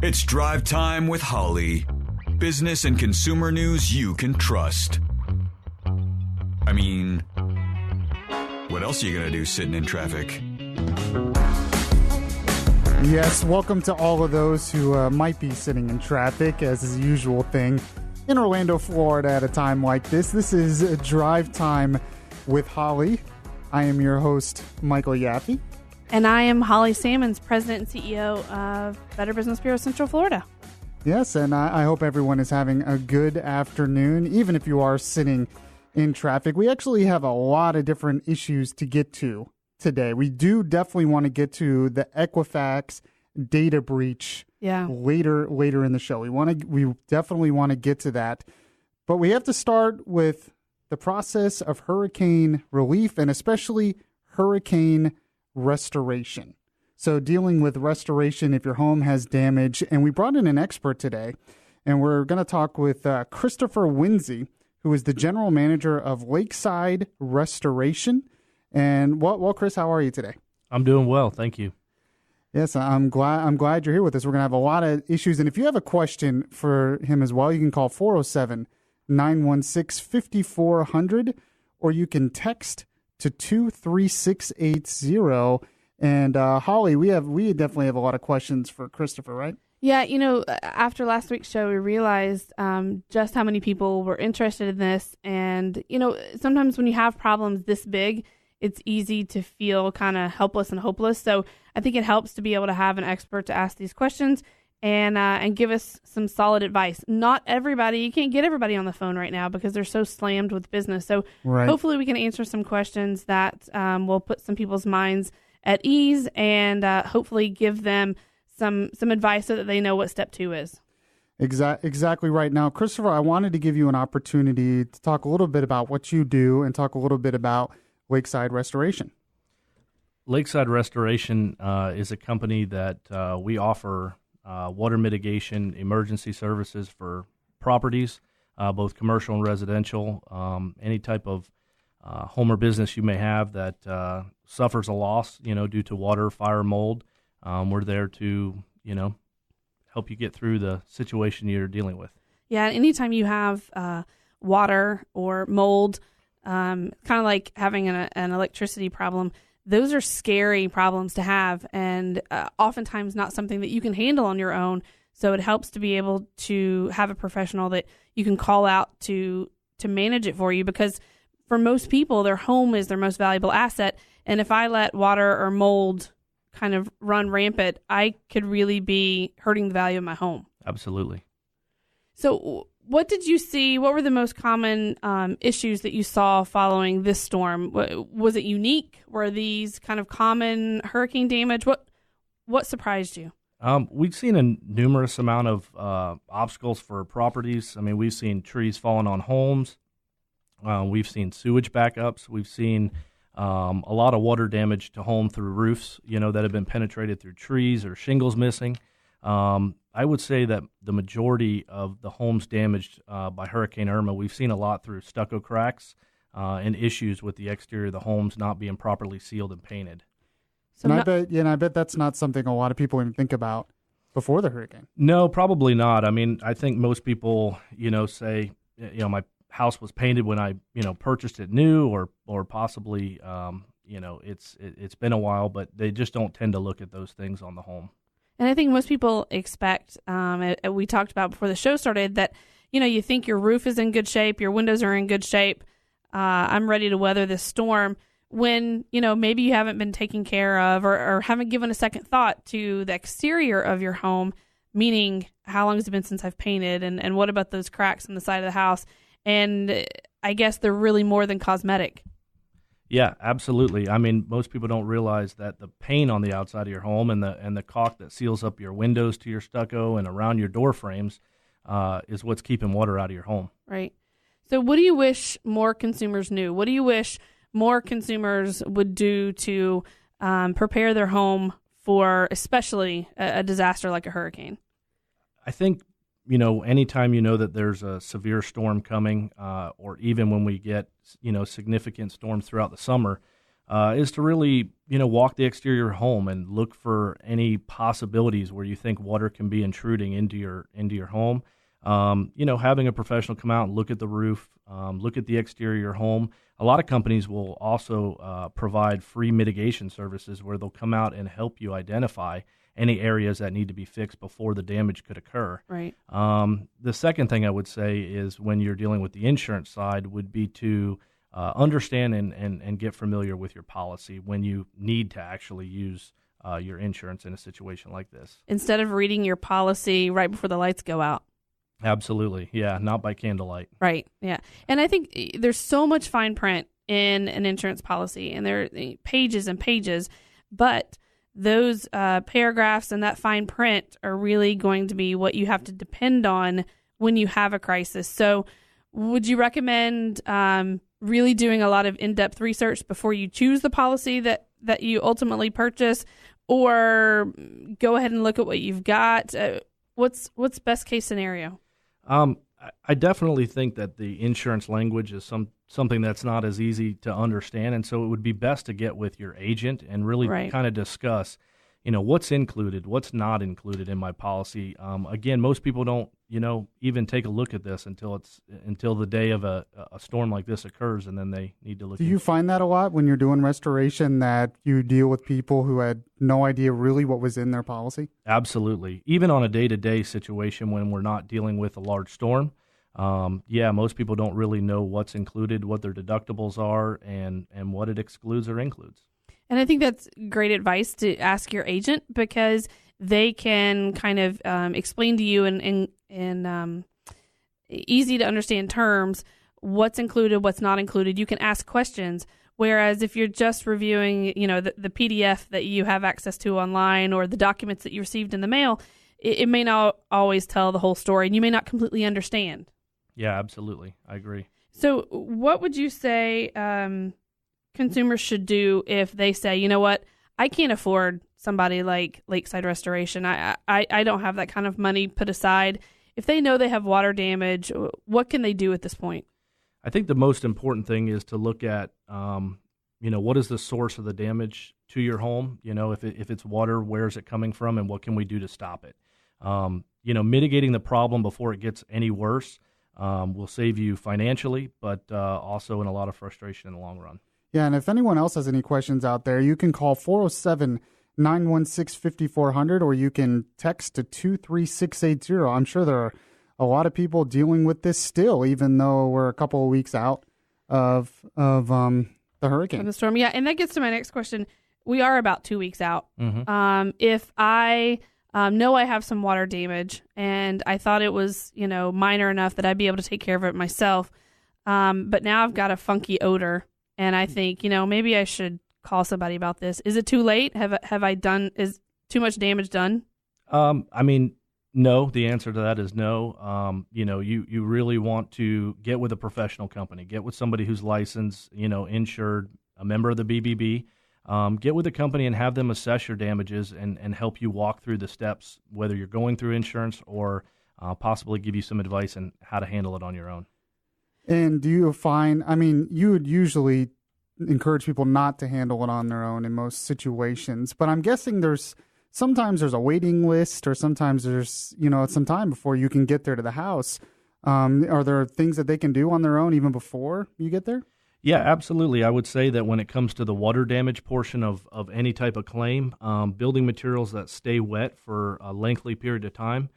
It's Drive Time with Holly. Business and consumer news you can trust. I mean, what else are you going to do sitting in traffic? Yes, welcome to all of those who might be sitting in traffic, as is the usual thing in Orlando, Florida at a time like this. This is Drive Time with Holly. I am your host, Michael Yaffe. And I am Holly Sammons, President and CEO of Better Business Bureau Central Florida. Yes, and I hope everyone is having a good afternoon, even if you are sitting in traffic. We actually have a lot of different issues to get to today. We do definitely want to get to the Equifax data breach later in the show. We definitely want to get to that. But we have to start with the process of hurricane relief and especially hurricane restoration. So dealing with restoration if your home has damage. And we brought in an expert today, and we're going to talk with Christopher Winsey, who is the general manager of Lakeside Restoration. And well, Chris, how are you today? I'm doing well, thank you. Yes, I'm glad you're here with us. We're going to have a lot of issues. And if you have a question for him as well, you can call 407-916-5400, or you can text to 23680. And Holly, we definitely have a lot of questions for Christopher, right? Yeah, after last week's show, we realized just how many people were interested in this. And, sometimes when you have problems this big, it's easy to feel kind of helpless and hopeless. So I think it helps to be able to have an expert to ask these questions and give us some solid advice. Not everybody, you can't get everybody on the phone right now because they're so slammed with business. So Hopefully we can answer some questions that will put some people's minds at ease and hopefully give them some advice so that they know what step 2 is. Exactly right. Now, Christopher, I wanted to give you an opportunity to talk a little bit about what you do and talk a little bit about Lakeside Restoration. Lakeside Restoration is a company that we offer water mitigation emergency services for properties, both commercial and residential, any type of home or business you may have that suffers a loss, due to water, fire, mold. We're there to, help you get through the situation you're dealing with. Yeah, anytime you have water or mold, kind of like having an electricity problem, those are scary problems to have, and oftentimes not something that you can handle on your own. So it helps to be able to have a professional that you can call out to manage it for you, because for most people, their home is their most valuable asset. And if I let water or mold kind of run rampant, I could really be hurting the value of my home. Absolutely. So what did you see? What were the most common issues that you saw following this storm? Was it unique? Were these kind of common hurricane damage? What surprised you? We've seen a numerous amount of obstacles for properties. I mean, we've seen trees falling on homes. We've seen sewage backups. We've seen a lot of water damage to home through roofs, that have been penetrated through trees or shingles missing. I would say that the majority of the homes damaged by Hurricane Irma, we've seen a lot through stucco cracks and issues with the exterior of the homes not being properly sealed and painted. So I bet that's not something a lot of people even think about before the hurricane. No, probably not. I mean, I think most people, say, my house was painted when I, purchased it new, or possibly, it's been a while, but they just don't tend to look at those things on the home. And I think most people expect, we talked about before the show started, that, you think your roof is in good shape, your windows are in good shape, I'm ready to weather this storm, when, maybe you haven't been taken care of or haven't given a second thought to the exterior of your home, meaning how long has it been since I've painted, and what about those cracks on the side of the house? And I guess they're really more than cosmetic. Yeah, absolutely. I mean, most people don't realize that the paint on the outside of your home and the caulk that seals up your windows to your stucco and around your door frames is what's keeping water out of your home. Right. So what do you wish more consumers knew? What do you wish more consumers would do to prepare their home for especially a disaster like a hurricane? I think, anytime that there's a severe storm coming, or even when we get, significant storms throughout the summer, is to really, walk the exterior home and look for any possibilities where you think water can be intruding into your home. Having a professional come out and look at the roof, look at the exterior of your home. A lot of companies will also provide free mitigation services where they'll come out and help you identify any areas that need to be fixed before the damage could occur. Right. The second thing I would say is when you're dealing with the insurance side would be to understand and get familiar with your policy when you need to actually use your insurance in a situation like this. Instead of reading your policy right before the lights go out. Absolutely. Yeah, not by candlelight. Right. Yeah. And I think there's so much fine print in an insurance policy, and there are pages and pages, but those paragraphs and that fine print are really going to be what you have to depend on when you have a crisis. So would you recommend really doing a lot of in-depth research before you choose the policy that you ultimately purchase, or go ahead and look at what you've got? What's best case scenario? I definitely think that the insurance language is something that's not as easy to understand, and so it would be best to get with your agent and really kind of discuss, what's included, what's not included in my policy. Again, most people don't, even take a look at this until the day of a storm like this occurs, and then they need to look. Do you find that a lot when you're doing restoration, that you deal with people who had no idea really what was in their policy? Absolutely. Even on a day-to-day situation when we're not dealing with a large storm, most people don't really know what's included, what their deductibles are, and what it excludes or includes. And I think that's great advice to ask your agent, because they can kind of explain to you in easy to understand terms what's included, what's not included. You can ask questions. Whereas if you're just reviewing, the PDF that you have access to online or the documents that you received in the mail, it may not always tell the whole story, and you may not completely understand. Yeah, absolutely. I agree. So what would you say consumers should do if they say, you know what, I can't afford somebody like Lakeside Restoration. I don't have that kind of money put aside. If they know they have water damage, what can they do at this point? I think the most important thing is to look at, what is the source of the damage to your home? If it's water, where is it coming from, and what can we do to stop it? Mitigating the problem before it gets any worse will save you financially, but also in a lot of frustration in the long run. Yeah, and if anyone else has any questions out there, you can call 407-916-5400, or you can text to 23680. I'm sure there are a lot of people dealing with this still, even though we're a couple of weeks out of the hurricane. Of the storm, yeah. And that gets to my next question. We are about 2 weeks out. Mm-hmm. If I know I have some water damage and I thought it was, minor enough that I'd be able to take care of it myself, but now I've got a funky odor, and I think, maybe I should call somebody about this. Is it too late? Is too much damage done? No, the answer to that is no. You really want to get with a professional company, get with somebody who's licensed, insured, a member of the BBB. Get with a company and have them assess your damages and help you walk through the steps, whether you're going through insurance or possibly give you some advice on how to handle it on your own. And do you find, you would usually encourage people not to handle it on their own in most situations, but I'm guessing sometimes there's a waiting list, or sometimes there's, some time before you can get there to the house. Are there things that they can do on their own even before you get there? Yeah, absolutely. I would say that when it comes to the water damage portion of any type of claim, building materials that stay wet for a lengthy period of time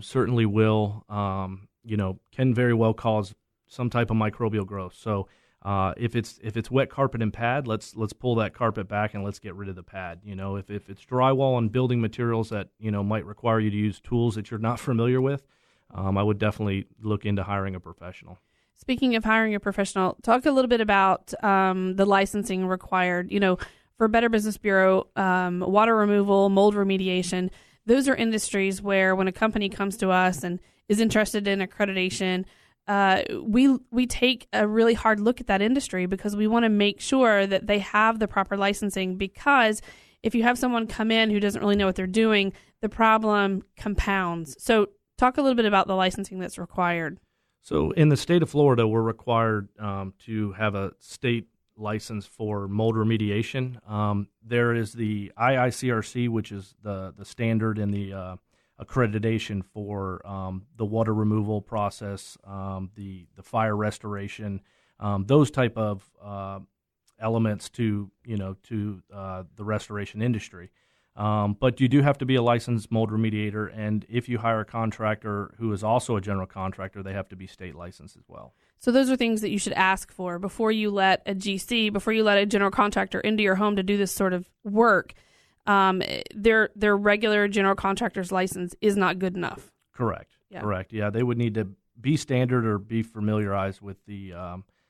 certainly will, can very well cause some type of microbial growth. So if it's wet carpet and pad, let's pull that carpet back and let's get rid of the pad. If it's drywall and building materials that might require you to use tools that you're not familiar with, I would definitely look into hiring a professional. Speaking of hiring a professional, talk a little bit about the licensing required. For Better Business Bureau, water removal, mold remediation, those are industries where when a company comes to us and is interested in accreditation, we take a really hard look at that industry, because we want to make sure that they have the proper licensing, because if you have someone come in who doesn't really know what they're doing, the problem compounds. So talk a little bit about the licensing that's required. So in the state of Florida, we're required to have a state license for mold remediation. There is the IICRC, which is the standard and the accreditation for the water removal process, the fire restoration, those type of elements to the restoration industry. But you do have to be a licensed mold remediator, and if you hire a contractor who is also a general contractor, they have to be state licensed as well. So those are things that you should ask for before you let a GC, before you let a general contractor into your home to do this sort of work. Their regular general contractor's license is not good enough. Correct. Yeah. Correct. Yeah, they would need to be standard or be familiarized with the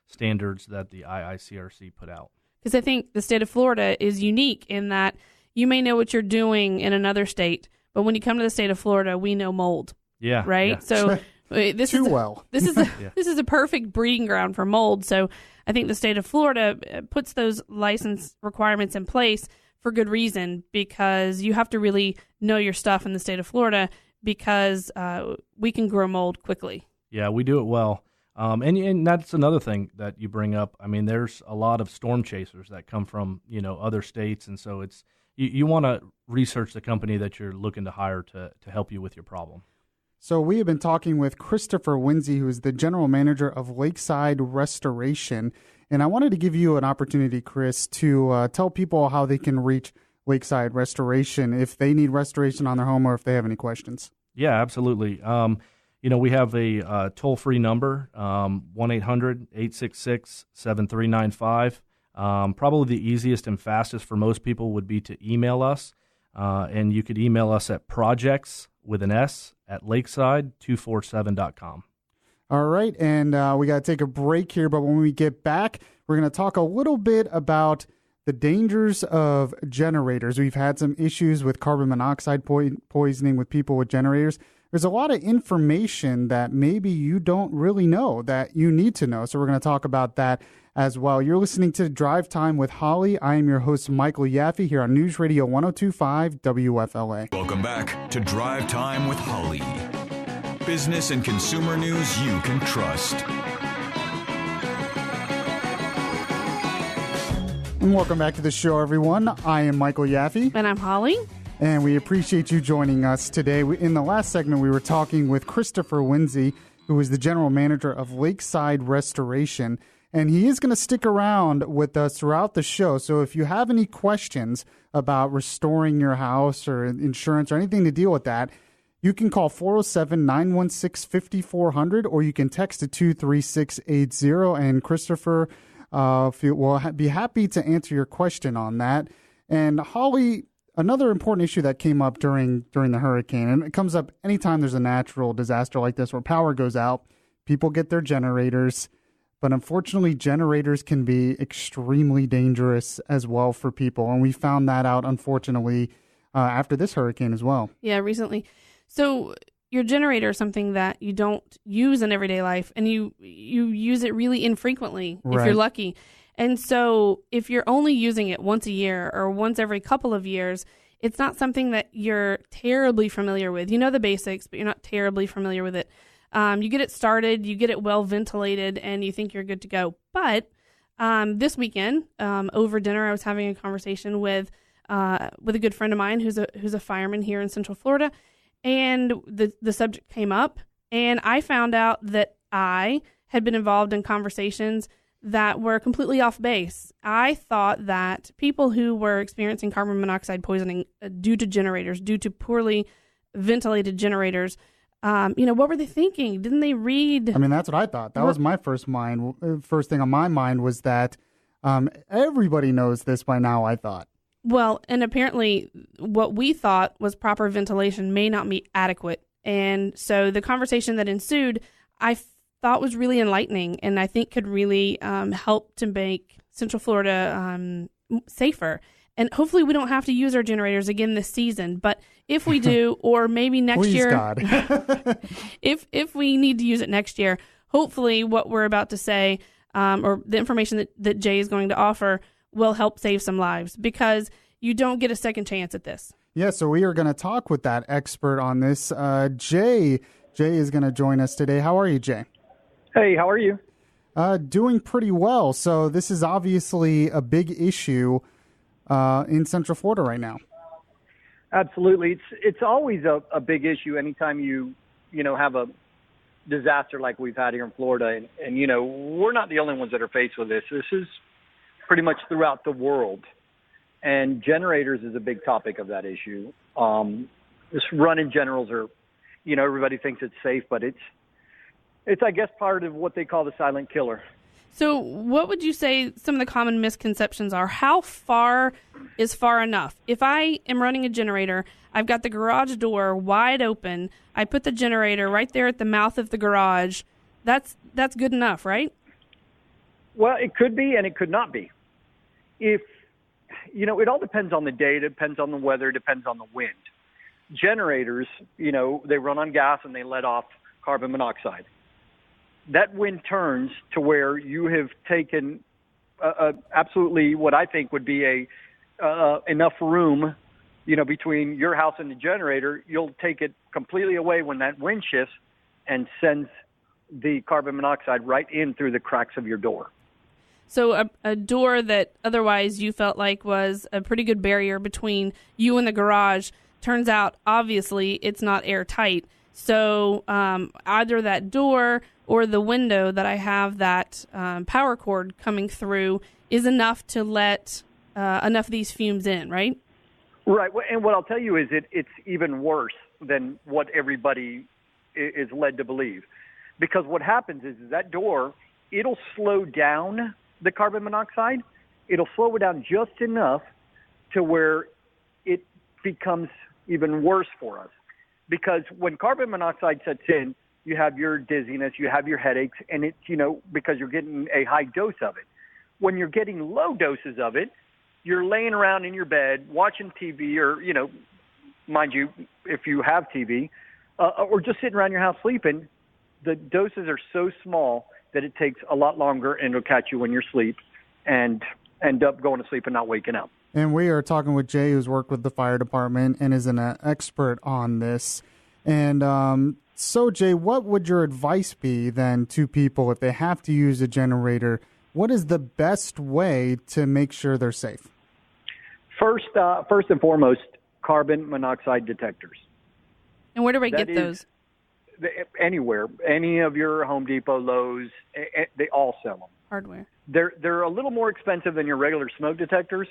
standards that the IICRC put out. Because I think the state of Florida is unique in that you may know what you're doing in another state, but when you come to the state of Florida, we know mold. Yeah. Right? Yeah. So this is a perfect breeding ground for mold. So I think the state of Florida puts those license requirements in place for good reason, because you have to really know your stuff in the state of Florida, because we can grow mold quickly. Yeah, we do it well. And that's another thing that you bring up. I mean, there's a lot of storm chasers that come from, other states. And so it's you want to research the company that you're looking to hire to help you with your problem. So we have been talking with Christopher Winsey, who is the general manager of Lakeside Restoration. And I wanted to give you an opportunity, Chris, to tell people how they can reach Lakeside Restoration if they need restoration on their home or if they have any questions. Yeah, absolutely. We have a toll-free number, 1-800-866-7395. Probably the easiest and fastest for most people would be to email us. And you could email us at projects with an S at lakeside247.com. All right, and we got to take a break here, but when we get back, we're going to talk a little bit about the dangers of generators. We've had some issues with carbon monoxide poisoning with people with generators. There's a lot of information that maybe you don't really know that you need to know, so we're going to talk about that as well. You're listening to Drive Time with Holly. I am your host, Michael Yaffe, here on News Radio 102.5 WFLA. Welcome back to Drive Time with Holly. Business and consumer news you can trust. And welcome back to the show, everyone. I am Michael Yaffe. And I'm Holly. And we appreciate you joining us today. In the last segment, we were talking with Christopher Winsey, who is the general manager of Lakeside Restoration. And he is going to stick around with us throughout the show. So if you have any questions about restoring your house or insurance or anything to deal with that, you can call 407-916-5400 or you can text to 23680. And Christopher will be happy to answer your question on that. And Holly, another important issue that came up during the hurricane, and it comes up anytime there's a natural disaster like this where power goes out, people get their generators. But unfortunately, generators can be extremely dangerous as well for people. And we found that out, unfortunately, after this hurricane as well. Yeah, recently. So your generator is something that you don't use in everyday life, and you use it really infrequently if you're lucky. And so if you're only using it once a year or once every couple of years, it's not something that you're terribly familiar with. You know the basics, but you're not terribly familiar with it. You get it started, you get it well ventilated, and you think you're good to go. But this weekend, over dinner, I was having a conversation with a good friend of mine who's a fireman here in Central Florida, and the subject came up, and I found out that I had been involved in conversations that were completely off base. I thought that people who were experiencing carbon monoxide poisoning due to generators, due to poorly ventilated generators, what were they thinking? Didn't they read? I mean, that's what I thought. That was my first thing on my mind was that everybody knows this by now, I thought. Well, and apparently what we thought was proper ventilation may not be adequate. And so the conversation that ensued, I thought was really enlightening, and I think could really help to make Central Florida safer. And hopefully we don't have to use our generators again this season. But if we do, or maybe next Please, year, God. if we need to use it next year, hopefully what we're about to say, or the information that Jay is going to offer, will help save some lives, because you don't get a second chance at this. Yeah, so we are going to talk with that expert on this. Jay is going to join us today. How are you, Jay? Hey, how are you? Doing pretty well. So this is obviously a big issue in Central Florida right now. Absolutely. It's always a big issue anytime you have a disaster like we've had here in Florida. And we're not the only ones that are faced with this. This is pretty much throughout the world. And generators is a big topic of that issue. Just running generals are, everybody thinks it's safe, but it's I guess part of what they call the silent killer. So what would you say some of the common misconceptions are? How far is far enough? If I am running a generator, I've got the garage door wide open, I put the generator right there at the mouth of the garage, that's good enough, right? Well, it could be and it could not be. If, it all depends on the day, depends on the weather, depends on the wind. Generators, they run on gas and they let off carbon monoxide. That wind turns to where you have taken absolutely what I think would be enough room, between your house and the generator. You'll take it completely away when that wind shifts and sends the carbon monoxide right in through the cracks of your door. So a door that otherwise you felt like was a pretty good barrier between you and the garage, turns out obviously it's not airtight. So either that door or the window that I have that power cord coming through is enough to let enough of these fumes in, right? Right. And what I'll tell you is it's even worse than what everybody is led to believe. Because what happens is that door, it'll slow down the carbon monoxide. It'll slow it down just enough to where it becomes even worse for us. Because when carbon monoxide sets in, you have your dizziness, you have your headaches, and it's, because you're getting a high dose of it. When you're getting low doses of it, you're laying around in your bed watching TV or, mind you, if you have TV, or just sitting around your house sleeping, the doses are so small that it takes a lot longer and it'll catch you when you're asleep and end up going to sleep and not waking up. And we are talking with Jay, who's worked with the fire department and is an expert on this. And so, Jay, what would your advice be then to people if they have to use a generator? What is the best way to make sure they're safe? First and foremost, carbon monoxide detectors. And where do I get those? Anywhere. Any of your Home Depot, Lowe's, they all sell them. Hardware. They're a little more expensive than your regular smoke detectors,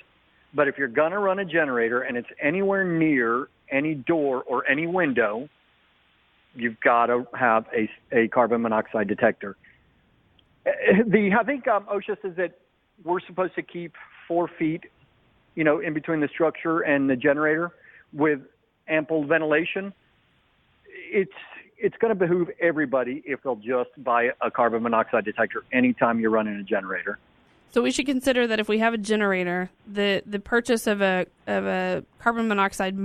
but if you're going to run a generator and it's anywhere near any door or any window, you've got to have a carbon monoxide detector. I think OSHA says that we're supposed to keep 4 feet, in between the structure and the generator with ample ventilation. It's going to behoove everybody if they'll just buy a carbon monoxide detector anytime you're running a generator. So we should consider that if we have a generator, the purchase of a carbon monoxide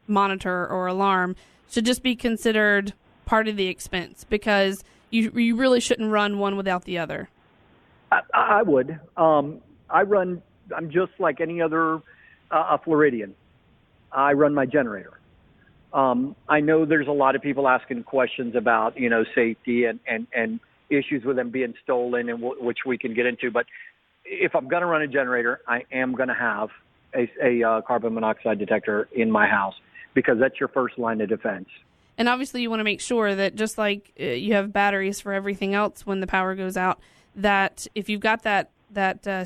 monitor or alarm should just be considered part of the expense, because you really shouldn't run one without the other. I would. I'm just like any other Floridian. I run my generator. I know there's a lot of people asking questions about, safety and issues with them being stolen, and which we can get into. But if I'm going to run a generator, I am going to have a carbon monoxide detector in my house, because that's your first line of defense. And obviously you want to make sure that just like you have batteries for everything else when the power goes out, that if you've got that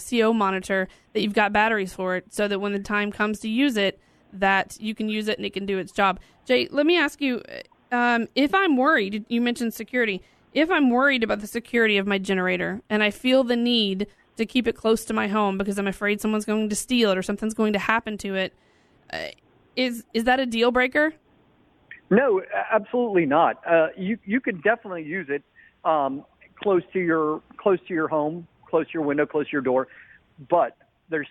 CO monitor, that you've got batteries for it, so that when the time comes to use it, that you can use it and it can do its job. Jay, let me ask you, if I'm worried, you mentioned security, if I'm worried about the security of my generator and I feel the need to keep it close to my home because I'm afraid someone's going to steal it or something's going to happen to it, is that a deal breaker? No, absolutely not. You can definitely use it close to your home, close to your window, close to your door. But there's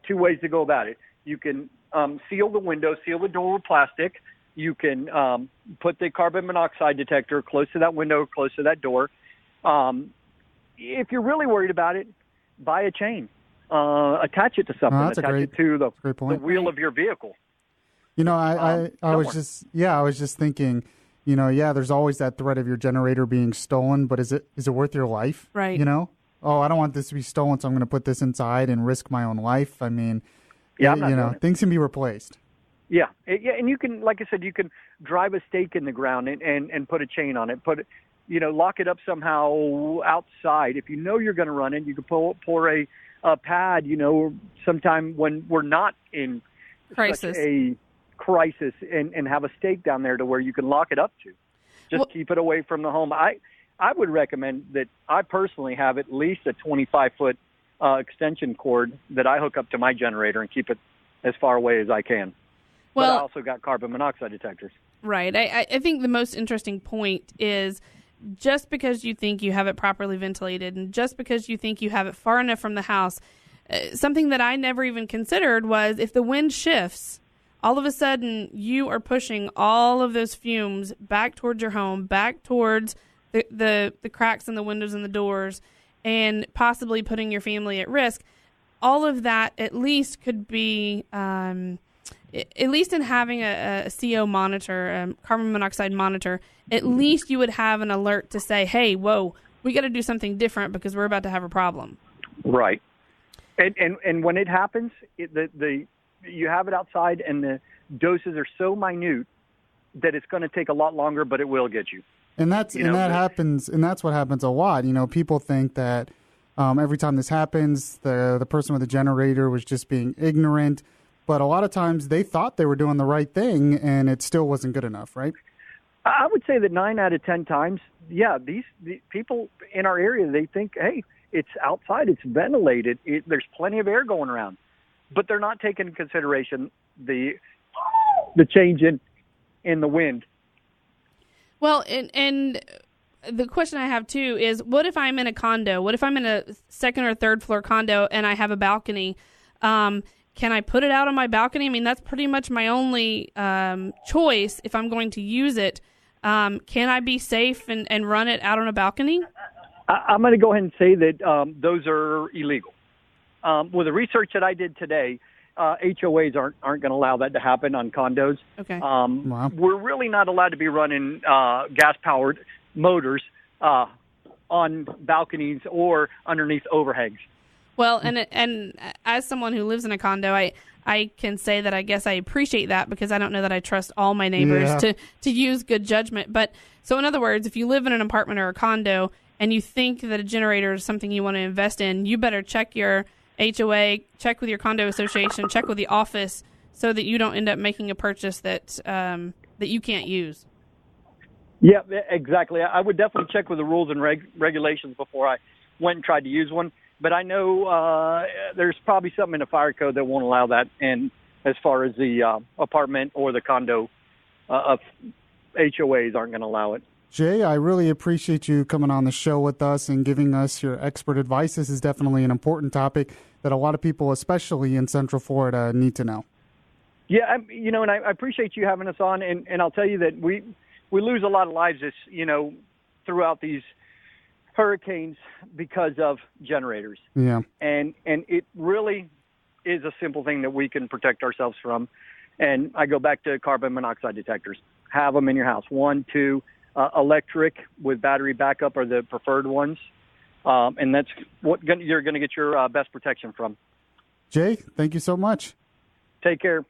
2 ways to go about it. You can seal the window, seal the door with plastic. You can put the carbon monoxide detector close to that window, close to that door. If you're really worried about it, buy a chain. Attach it to something. Attach it to the wheel of your vehicle. I was just thinking, Yeah, there's always that threat of your generator being stolen, but is it worth your life? Right. Oh, I don't want this to be stolen, so I'm going to put this inside and risk my own life. I mean, Yeah, I'm not doing it. things can be replaced. Yeah, and you can, like I said, you can drive a stake in the ground and put a chain on it. Lock it up somehow outside. If you know you're going to run it, you can pour a pad. Sometime when we're not in Crisis. such a crisis, and have a stake down there to where you can lock it up to. Just keep it away from the home. I would recommend that I personally have at least a 25-foot extension cord that I hook up to my generator and keep it as far away as I can. Well, but I also got carbon monoxide detectors. Right. I think the most interesting point is just because you think you have it properly ventilated and just because you think you have it far enough from the house, something that I never even considered was if the wind shifts, all of a sudden you are pushing all of those fumes back towards your home, back towards the cracks in the windows and the doors, and possibly putting your family at risk. All of that at least could be... at least in having a CO monitor, a carbon monoxide monitor, at least you would have an alert to say, hey, whoa, we got to do something different because we're about to have a problem. Right. And when it happens, you have it outside and the doses are so minute that it's going to take a lot longer, but it will get you. And that happens, and that's what happens a lot. People think that every time this happens, the person with the generator was just being ignorant. But a lot of times they thought they were doing the right thing, and it still wasn't good enough, right? I would say that 9 out of 10 times, these people in our area, they think, hey, it's outside, it's ventilated, there's plenty of air going around. But they're not taking into consideration the change in the wind. Well, and the question I have, too, is what if I'm in a condo? What if I'm in a second or third floor condo and I have a balcony? Can I put it out on my balcony? I mean, that's pretty much my only choice if I'm going to use it. Can I be safe and run it out on a balcony? I'm going to go ahead and say that those are illegal. With the research that I did today, HOAs aren't going to allow that to happen on condos. Okay. Wow. We're really not allowed to be running gas-powered motors on balconies or underneath overhangs. Well, and as someone who lives in a condo, I can say that I guess I appreciate that because I don't know that I trust all my neighbors to use good judgment. But so in other words, if you live in an apartment or a condo and you think that a generator is something you want to invest in, you better check your HOA, check with your condo association, check with the office so that you don't end up making a purchase that you can't use. Yeah, exactly. I would definitely check with the rules and regulations before I went and tried to use one. But I know there's probably something in the fire code that won't allow that. And as far as the apartment or the condo of HOAs aren't going to allow it. Jay, I really appreciate you coming on the show with us and giving us your expert advice. This is definitely an important topic that a lot of people, especially in Central Florida, need to know. Yeah, and I appreciate you having us on. And I'll tell you that we lose a lot of lives throughout these hurricanes because of generators. Yeah. And it really is a simple thing that we can protect ourselves from. And I go back to carbon monoxide detectors. Have them in your house. 1, 2, electric with battery backup are the preferred ones. And that's what you're going to get your best protection from. Jay, thank you so much. Take care.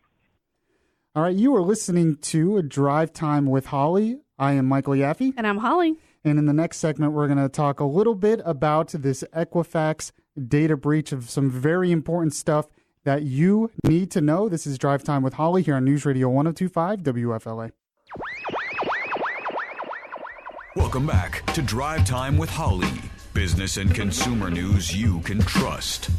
All right, you are listening to Drive Time with Holly. I am Michael Yaffe. And I'm Holly. And in the next segment, we're going to talk a little bit about this Equifax data breach of some very important stuff that you need to know. This is Drive Time with Holly here on News Radio 102.5 WFLA. Welcome back to Drive Time with Holly. Business and consumer news you can trust.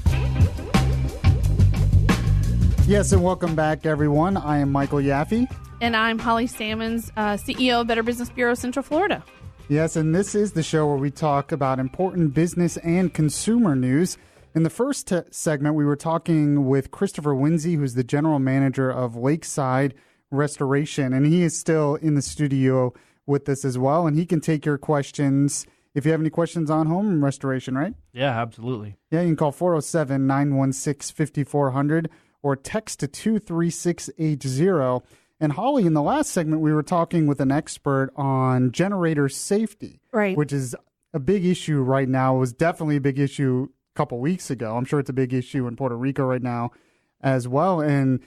Yes, and welcome back, everyone. I am Michael Yaffe. And I'm Holly Sammons, CEO of Better Business Bureau Central Florida. Yes, and this is the show where we talk about important business and consumer news. In the first segment, we were talking with Christopher Winsey, who's the general manager of Lakeside Restoration, and he is still in the studio with us as well, and he can take your questions if you have any questions on home restoration, right? Yeah, absolutely. Yeah, you can call 407-916-5400 or text to 23680. And Holly, in the last segment, we were talking with an expert on generator safety, Right. which is a big issue right now. It was definitely a big issue a couple weeks ago. I'm sure it's a big issue in Puerto Rico right now as well. And,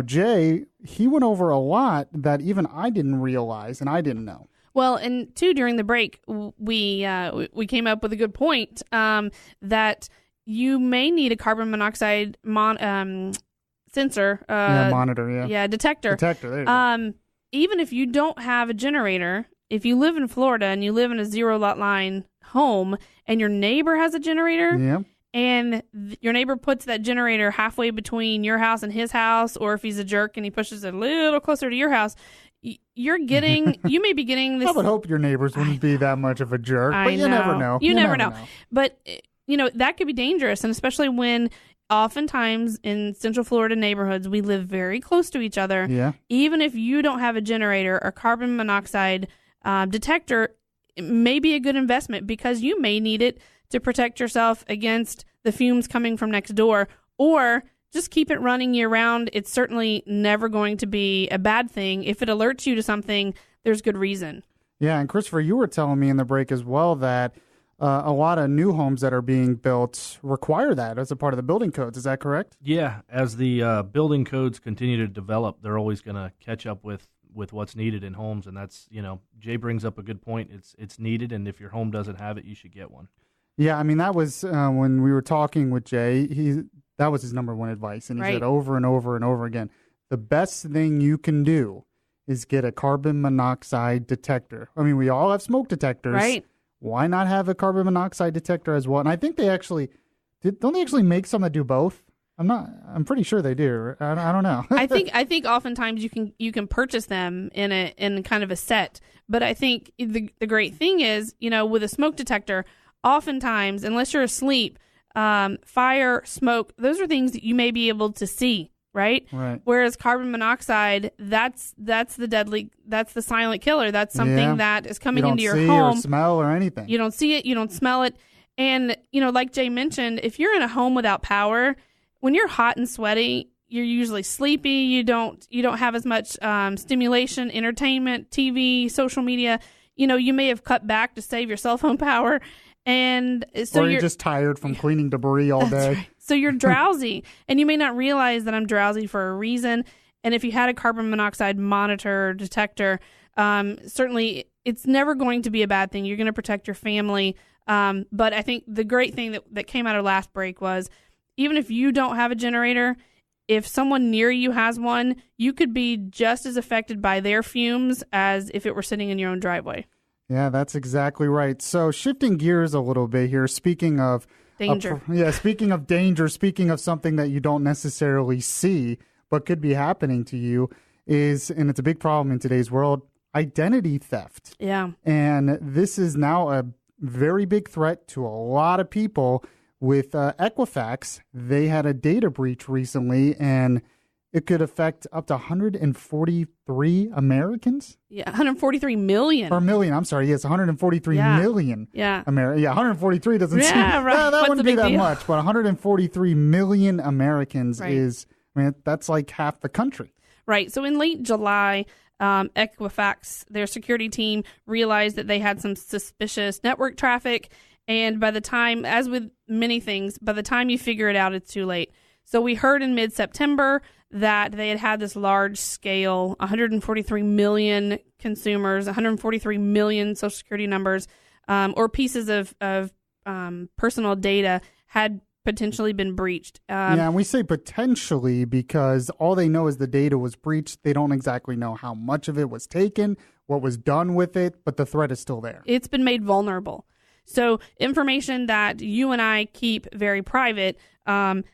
Jay, he went over a lot that even I didn't realize and I didn't know. Well, and too, during the break, we came up with a good point that you may need a carbon monoxide sensor. Monitor, Detector. Detector, there you go. Even if you don't have a generator, if you live in Florida and you live in a zero lot line home and your neighbor has a generator, Yeah. and your neighbor puts that generator halfway between your house and his house, or if he's a jerk and he pushes it a little closer to your house, you may be getting this. I would hope your neighbors wouldn't be that much of a jerk, but you never know. You never know. But, that could be dangerous, and especially when oftentimes in Central Florida neighborhoods, we live very close to each other. Yeah. Even if you don't have a generator or carbon monoxide detector, it may be a good investment because you may need it to protect yourself against the fumes coming from next door, or just keep it running year round. It's certainly never going to be a bad thing. If it alerts you to something, there's good reason. Yeah, and Christopher, you were telling me in the break as well that a lot of new homes that are being built require that as a part of the building codes. Is that correct? Yeah, as the building codes continue to develop, they're always going to catch up with what's needed in homes, and that's, Jay brings up a good point. It's needed, and if your home doesn't have it, you should get one. Yeah, I mean, that was when we were talking with Jay, that was his number one advice, and he said over and over and over again, the best thing you can do is get a carbon monoxide detector. I mean, we all have smoke detectors. Right. Why not have a carbon monoxide detector as well? And I think they actually don't they actually make some that do both? I'm pretty sure they do. I don't know. I think oftentimes you can purchase them in kind of a set. But I think the great thing is, with a smoke detector, oftentimes, unless you're asleep, fire, smoke, those are things that you may be able to see, right? Right. Whereas carbon monoxide, that's the silent killer. That's something that is coming into your home. You don't see or smell or anything. You don't see it. You don't smell it. And, like Jay mentioned, if you're in a home without power, when you're hot and sweaty, you're usually sleepy. You don't have as much stimulation, entertainment, TV, social media. You may have cut back to save your cell phone power. And so you're just tired from cleaning debris all day. Right. So you're drowsy, and you may not realize that I'm drowsy for a reason. And if you had a carbon monoxide monitor or detector, certainly it's never going to be a bad thing. You're going to protect your family. But I think the great thing that came out of last break was, even if you don't have a generator, if someone near you has one, you could be just as affected by their fumes as if it were sitting in your own driveway. Yeah, that's exactly right. So shifting gears a little bit here, speaking of danger. Speaking of danger, speaking of something that you don't necessarily see but could be happening to you and it's a big problem in today's world, identity theft. Yeah. And this is now a very big threat to a lot of people. With Equifax, they had a data breach recently, and it could affect up to 143 Americans. Yeah, 143 million. Or million, I'm sorry. Yes, 143 million. Yeah. 143 doesn't seem... right. That wouldn't be that much, but 143 million Americans that's like half the country. Right. So in late July, Equifax, their security team, realized that they had some suspicious network traffic. And by the time, as with many things, by the time you figure it out, it's too late. So we heard in mid-September that they had this large scale, 143 million consumers, 143 million Social Security numbers, or pieces of personal data had potentially been breached. And we say potentially because all they know is the data was breached. They don't exactly know how much of it was taken, what was done with it, but the threat is still there. It's been made vulnerable. So information that you and I keep very private, our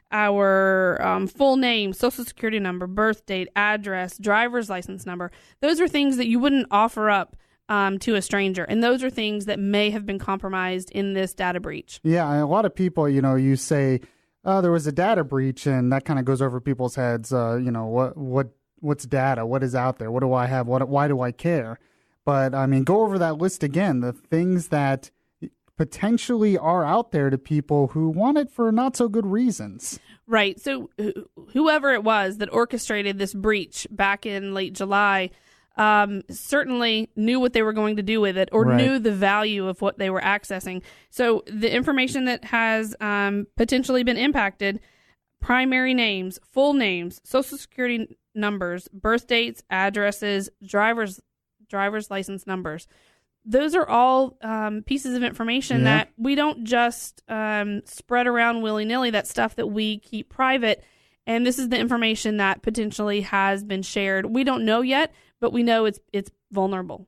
full name, Social Security number, birth date, address, driver's license number, those are things that you wouldn't offer up to a stranger. And those are things that may have been compromised in this data breach. Yeah, and a lot of people, you say, there was a data breach, and that kind of goes over people's heads. What's data? What is out there? What do I have? Why do I care? But, I mean, go over that list again. The things that potentially are out there to people who want it for not so good reasons. Right. So whoever it was that orchestrated this breach back in late July certainly knew what they were going to do with it, or knew the value of what they were accessing. So the information that has potentially been impacted: primary names, full names, social security numbers, birth dates, addresses, driver's license numbers. Those are all pieces of information that we don't just spread around willy-nilly. That's stuff that we keep private. And this is the information that potentially has been shared. We don't know yet, but we know it's vulnerable.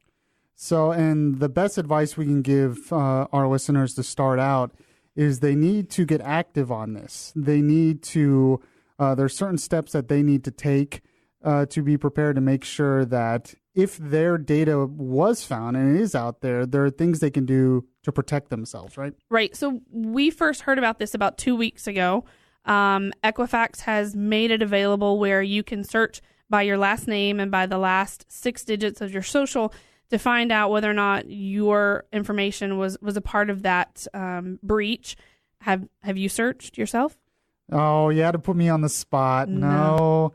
So, and the best advice we can give our listeners to start out is they need to get active on this. They need to, there's certain steps that they need to take to be prepared to make sure that if their data was found and it is out there, there are things they can do to protect themselves, right? Right. So we first heard about this about 2 weeks ago. Equifax has made it available where you can search by your last name and by the last 6 digits of your social to find out whether or not your information was a part of that breach. Have you searched yourself? Oh, you had to put me on the spot. No.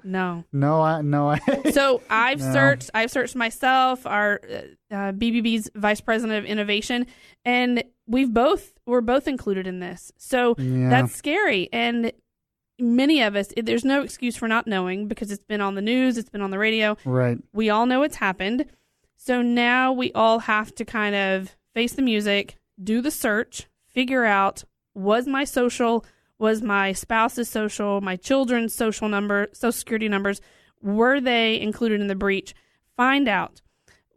So I've searched myself, our BBB's vice president of innovation, and we're both included in this. So that's scary. And many of us, there's no excuse for not knowing, because it's been on the news, it's been on the radio. Right. We all know it's happened. So now we all have to kind of face the music, do the search, figure out, was my social, was my spouse's social, my children's social social security numbers, were they included in the breach? Find out.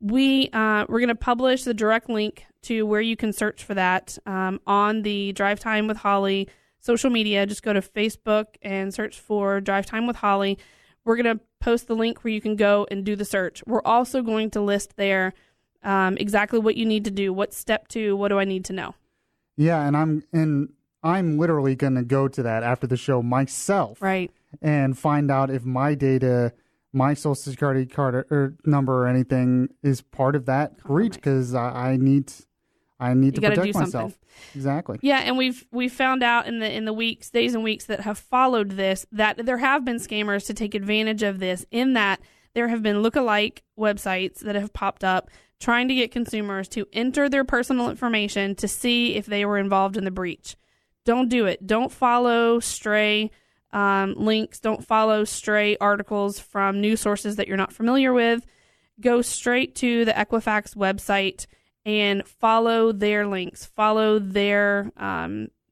We're going to publish the direct link to where you can search for that on the Drivetime with Holly social media. Just go to Facebook and search for Drivetime with Holly. We're going to post the link where you can go and do the search. We're also going to list there exactly what you need to do. What's step 2? What do I need to know? Yeah, and I'm literally going to go to that after the show myself. Right. And find out if my data, my social security card or number or anything is part of that breach, because I need to protect myself. Something. Exactly. Yeah, and we've found out in the days and weeks that have followed this that there have been scammers to take advantage of this, in that there have been lookalike websites that have popped up trying to get consumers to enter their personal information to see if they were involved in the breach. Don't do it. Don't follow stray links. Don't follow stray articles from news sources that you're not familiar with. Go straight to the Equifax website and follow their links. Follow their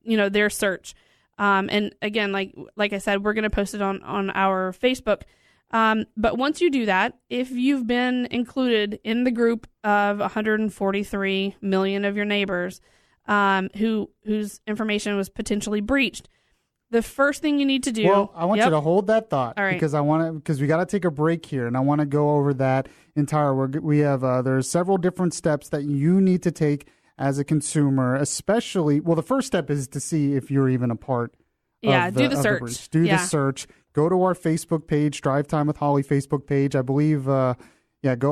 their search. And again, like I said, we're going to post it on our Facebook. But once you do that, if you've been included in the group of 143 million of your neighbors whose information was potentially breached, the first thing you need to do. Well, I want you to hold that thought, all right, because we got to take a break here, and I want to go over that entire. We have there's several different steps that you need to take as a consumer, especially. Well, the first step is to see if you're even a part. Do the search. The search. Go to our Facebook page, Drivetime with Holly Facebook page. I believe. Go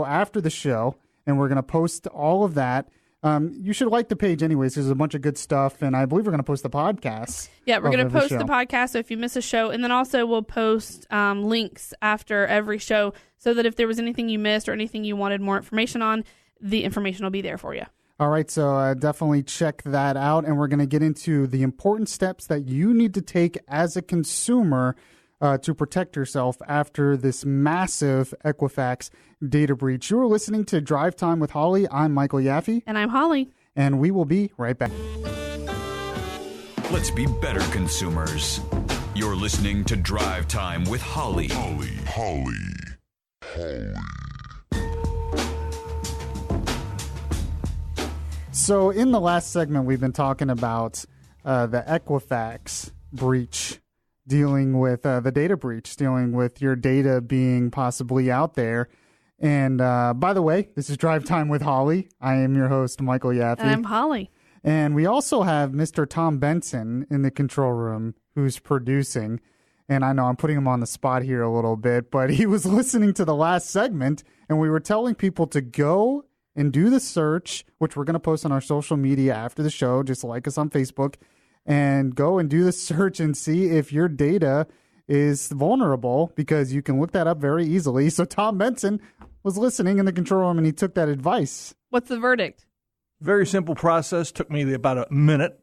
after the show, and we're going to post all of that. You should like the page anyways. There's a bunch of good stuff, and I believe we're going to post the podcast. Yeah, we're going to post the podcast, so if you miss a show, and then also we'll post links after every show, so that if there was anything you missed or anything you wanted more information on, the information will be there for you. All right, so definitely check that out, and we're going to get into the important steps that you need to take as a consumer to protect yourself after this massive Equifax data breach. You're listening to Drive Time with Holly. I'm Michael Yaffe. And I'm Holly. And we will be right back. Let's be better consumers. You're listening to Drive Time with Holly. Holly. So in the last segment, we've been talking about the Equifax breach, dealing with the data breach, dealing with your data being possibly out there. And by the way, this is Drive Time with Holly. I am your host, Michael Yaffe. And I'm Holly. And we also have Mr. Tom Benson in the control room, who's producing. And I know I'm putting him on the spot here a little bit, but he was listening to the last segment, and we were telling people to go and do the search, which we're going to post on our social media after the show. Just like us on Facebook, and go and do the search and see if your data is vulnerable, because you can look that up very easily. So Tom Benson was listening in the control room, and he took that advice. What's the verdict? Very simple process. Took me about a minute,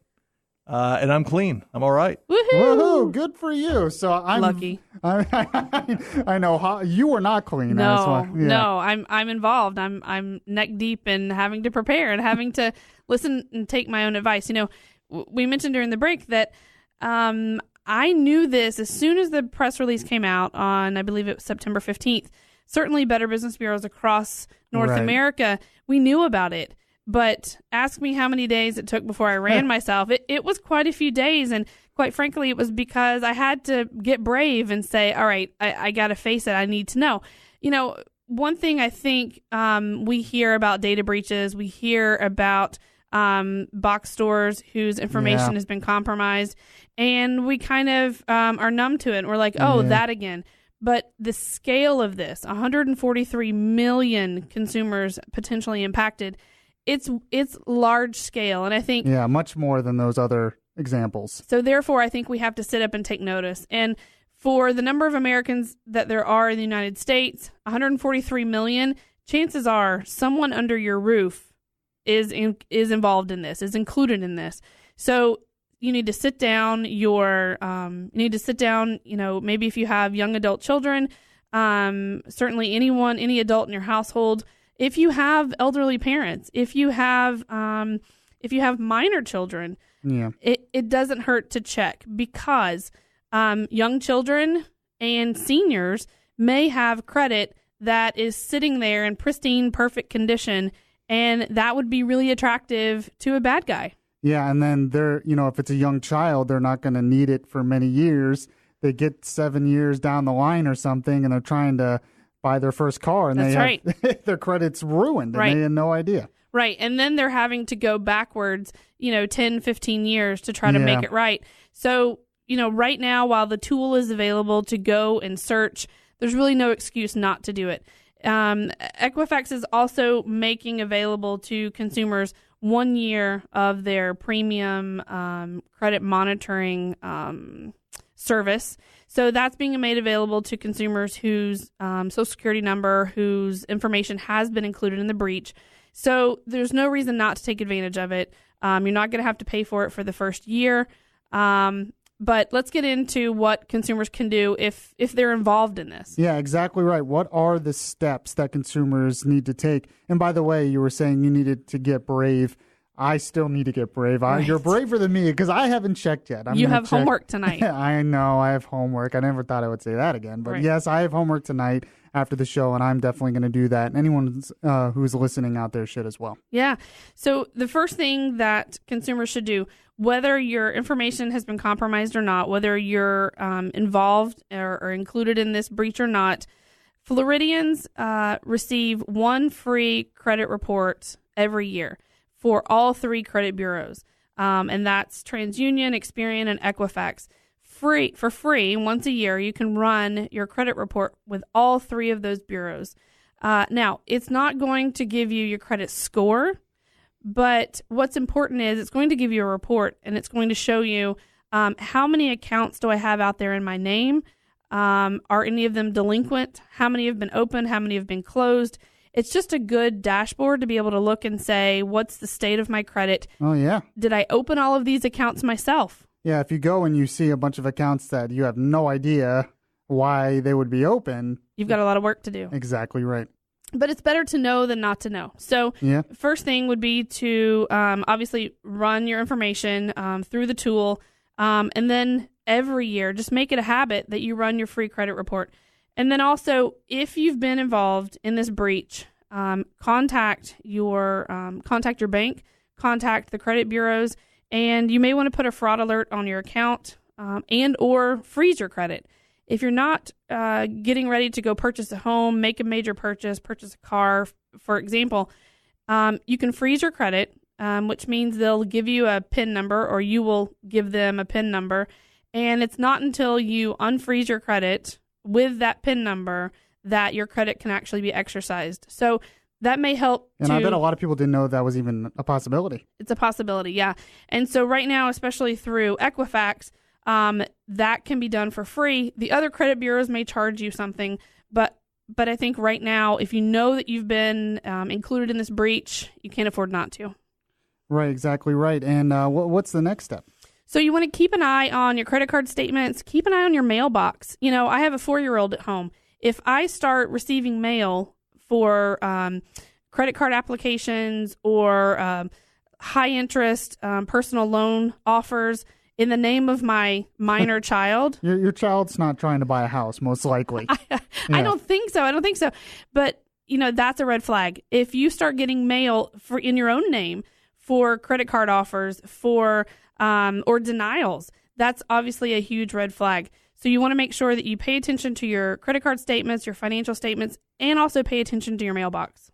and I'm clean. I'm all right. Woohoo! Woohoo! Good for you. So I'm lucky. I know how you were not clean. No, I'm involved. I'm neck deep in having to prepare and having to listen and take my own advice. You know, we mentioned during the break that I knew this as soon as the press release came out on, I believe it was September 15th. Certainly Better Business Bureaus across North America, we knew about it. But ask me how many days it took before I ran myself. It was quite a few days. And quite frankly, it was because I had to get brave and say, all right, I got to face it. I need to know. You know, one thing I think we hear about data breaches, we hear about box stores whose information has been compromised, and we kind of are numb to it. And we're like, oh, that again. But the scale of this, 143 million consumers potentially impacted, it's large scale. And I think... Yeah, much more than those other examples. So therefore, I think we have to sit up and take notice. And for the number of Americans that there are in the United States, 143 million, chances are someone under your roof is involved in this, is included in this. So you need to sit down maybe if you have young adult children, certainly any adult in your household. If you have elderly parents, if you have minor children, it doesn't hurt to check, because young children and seniors may have credit that is sitting there in pristine, perfect condition, and that would be really attractive to a bad guy. Yeah, and then if it's a young child, they're not going to need it for many years. They get 7 years down the line or something, and they're trying to buy their first car, and their credit's ruined, and they had no idea. Right, and then they're having to go backwards, 10, 15 years to try to make it right. So, right now, while the tool is available to go and search, there's really no excuse not to do it. Equifax is also making available to consumers 1 year of their premium credit monitoring service. So that's being made available to consumers whose Social Security number, whose information has been included in the breach. So there's no reason not to take advantage of it. You're not going to have to pay for it for the first year. But let's get into what consumers can do if they're involved in this. Yeah, exactly right. What are the steps that consumers need to take? And by the way, you were saying you needed to get brave. I still need to get brave. You're braver than me, because I haven't checked yet. You have homework tonight. I know, I have homework. I never thought I would say that again. But yes, I have homework tonight after the show, and I'm definitely going to do that. And anyone who's listening out there should as well. Yeah. So the first thing that consumers should do, whether your information has been compromised or not, whether you're involved or included in this breach or not, Floridians receive one free credit report every year for all three credit bureaus. And that's TransUnion, Experian, and Equifax. For free, once a year, you can run your credit report with all three of those bureaus. Now, it's not going to give you your credit score, but what's important is it's going to give you a report, and it's going to show you how many accounts do I have out there in my name? Are any of them delinquent? How many have been opened? How many have been closed? It's just a good dashboard to be able to look and say, what's the state of my credit? Oh, yeah. Did I open all of these accounts myself? Yeah, if you go and you see a bunch of accounts that you have no idea why they would be open, you've got a lot of work to do. Exactly right. But it's better to know than not to know. So first thing would be to obviously run your information through the tool. And then every year, just make it a habit that you run your free credit report. And then also, if you've been involved in this breach, contact your bank, contact the credit bureaus, and you may want to put a fraud alert on your account and or freeze your credit. If you're not getting ready to go purchase a home, make a major purchase a car, for example, you can freeze your credit, which means they'll give you a PIN number, or you will give them a PIN number. And it's not until you unfreeze your credit with that PIN number that your credit can actually be exercised. So that may help. And I bet a lot of people didn't know that was even a possibility. It's a possibility, yeah. And so right now, especially through Equifax, that can be done for free. The other credit bureaus may charge you something, but I think right now, if you know that you've been included in this breach, you can't afford not to. Right, exactly right. And what's the next step? So you want to keep an eye on your credit card statements. Keep an eye on your mailbox. You know, I have a 4-year-old at home. If I start receiving mail for credit card applications or high interest personal loan offers in the name of my minor child. Your child's not trying to buy a house, most likely. I don't think so. But, you know, that's a red flag. If you start getting mail in your own name for credit card offers or denials, that's obviously a huge red flag. So you want to make sure that you pay attention to your credit card statements, your financial statements, and also pay attention to your mailbox.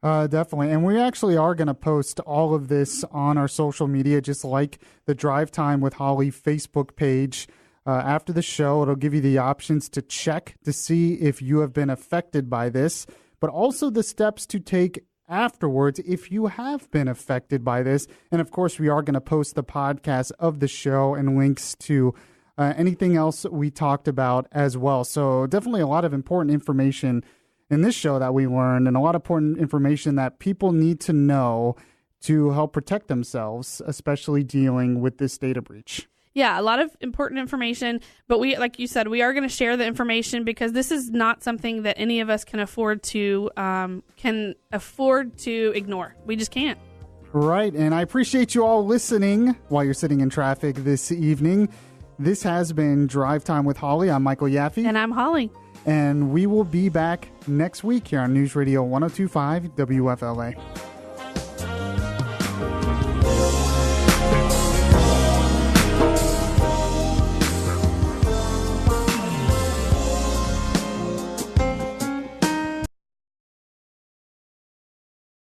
Definitely. And we actually are going to post all of this on our social media, just like the Drive Time with Holly Facebook page. After the show, it'll give you the options to check to see if you have been affected by this, but also the steps to take afterwards if you have been affected by this. And of course, we are going to post the podcast of the show and links to anything else we talked about as well. So definitely a lot of important information in this show that we learned, and a lot of important information that people need to know to help protect themselves, especially dealing with this data breach. Yeah, a lot of important information, but we, like you said, we are going to share the information because this is not something that any of us can afford to ignore. We just can't. Right, and I appreciate you all listening while you're sitting in traffic this evening. This has been Drive Time with Holly. I'm Michael Yaffe. And I'm Holly. And we will be back next week here on News Radio 102.5 WFLA.